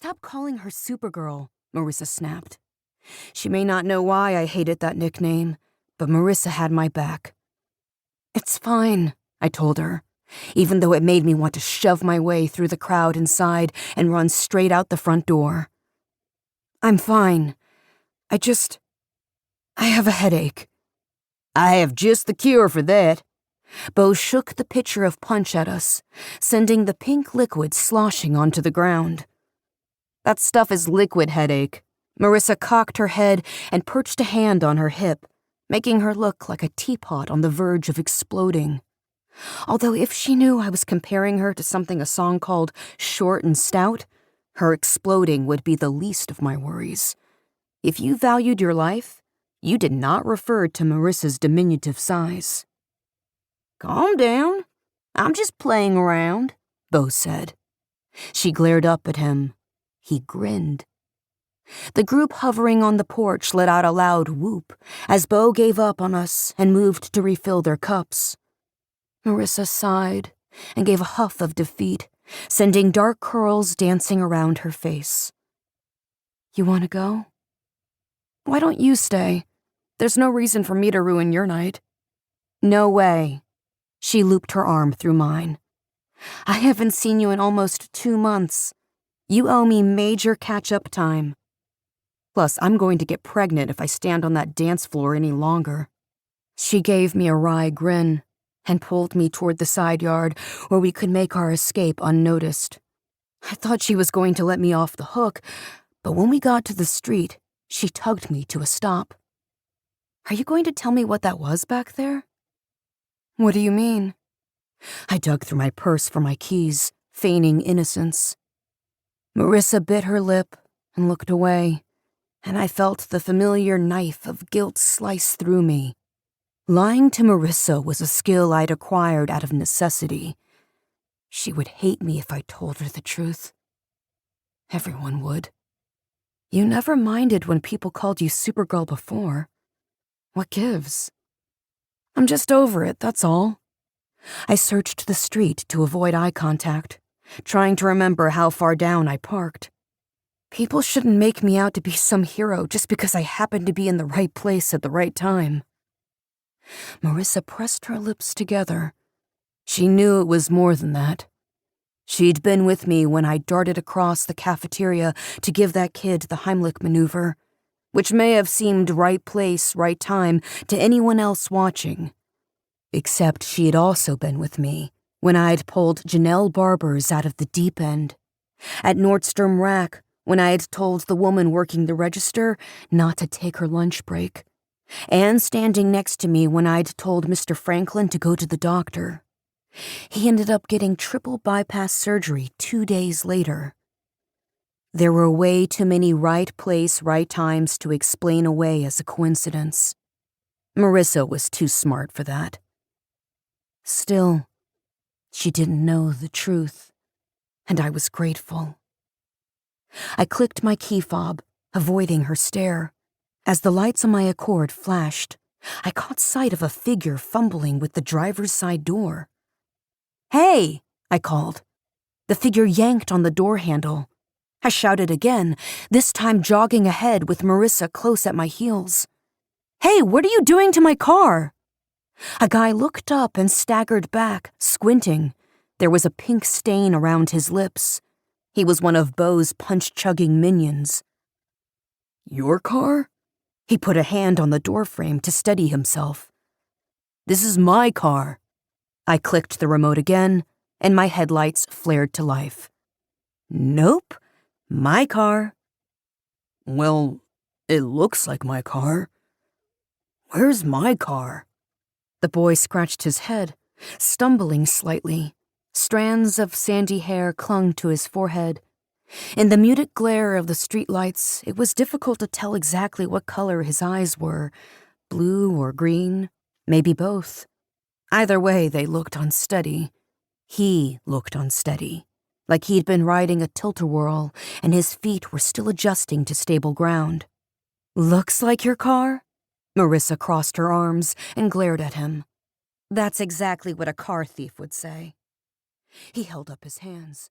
Stop calling her Supergirl, Marissa snapped. She may not know why I hated that nickname, but Marissa had my back. It's fine, I told her, even though it made me want to shove my way through the crowd inside and run straight out the front door. I'm fine. I have a headache. I have just the cure for that. Bo shook the pitcher of punch at us, sending the pink liquid sloshing onto the ground. That stuff is liquid headache. Marissa cocked her head and perched a hand on her hip, making her look like a teapot on the verge of exploding. Although if she knew I was comparing her to something a song called Short and Stout, her exploding would be the least of my worries. If you valued your life, you did not refer to Marissa's diminutive size. Calm down. I'm just playing around, Bo said. She glared up at him. He grinned. The group hovering on the porch let out a loud whoop as Bo gave up on us and moved to refill their cups. Marissa sighed and gave a huff of defeat, sending dark curls dancing around her face. You want to go? Why don't you stay? There's no reason for me to ruin your night. No way. She looped her arm through mine. I haven't seen you in almost 2 months. You owe me major catch-up time. Plus, I'm going to get pregnant if I stand on that dance floor any longer. She gave me a wry grin and pulled me toward the side yard where we could make our escape unnoticed. I thought she was going to let me off the hook, but when we got to the street, she tugged me to a stop. Are you going to tell me what that was back there? What do you mean? I dug through my purse for my keys, feigning innocence. Marissa bit her lip and looked away, and I felt the familiar knife of guilt slice through me. Lying to Marissa was a skill I'd acquired out of necessity. She would hate me if I told her the truth. Everyone would. You never minded when people called you Supergirl before. What gives? I'm just over it, that's all. I searched the street to avoid eye contact, trying to remember how far down I parked. People shouldn't make me out to be some hero just because I happened to be in the right place at the right time. Marissa pressed her lips together. She knew it was more than that. She'd been with me when I darted across the cafeteria to give that kid the Heimlich maneuver, which may have seemed right place, right time to anyone else watching. Except she had also been with me when I'd pulled Janelle Barbers out of the deep end, at Nordstrom Rack when I had told the woman working the register not to take her lunch break, and standing next to me when I'd told Mr. Franklin to go to the doctor. He ended up getting triple bypass surgery 2 days later. There were way too many right place, right times to explain away as a coincidence. Marissa was too smart for that. Still, she didn't know the truth, and I was grateful. I clicked my key fob, avoiding her stare. As the lights on my Accord flashed, I caught sight of a figure fumbling with the driver's side door. Hey, I called. The figure yanked on the door handle. I shouted again, this time jogging ahead with Marissa close at my heels. Hey, what are you doing to my car? A guy looked up and staggered back, squinting. There was a pink stain around his lips. He was one of Bo's punch-chugging minions. Your car? He put a hand on the doorframe to steady himself. This is my car. I clicked the remote again, and my headlights flared to life. Nope. My car. Well, it looks like my car. Where's my car? The boy scratched his head, stumbling slightly. Strands of sandy hair clung to his forehead. In the muted glare of the streetlights, it was difficult to tell exactly what color his eyes were, blue or green, maybe both. Either way, they looked unsteady. He looked unsteady, like he'd been riding a tilt-a-whirl and his feet were still adjusting to stable ground. Looks like your car? Marissa crossed her arms and glared at him. That's exactly what a car thief would say. He held up his hands.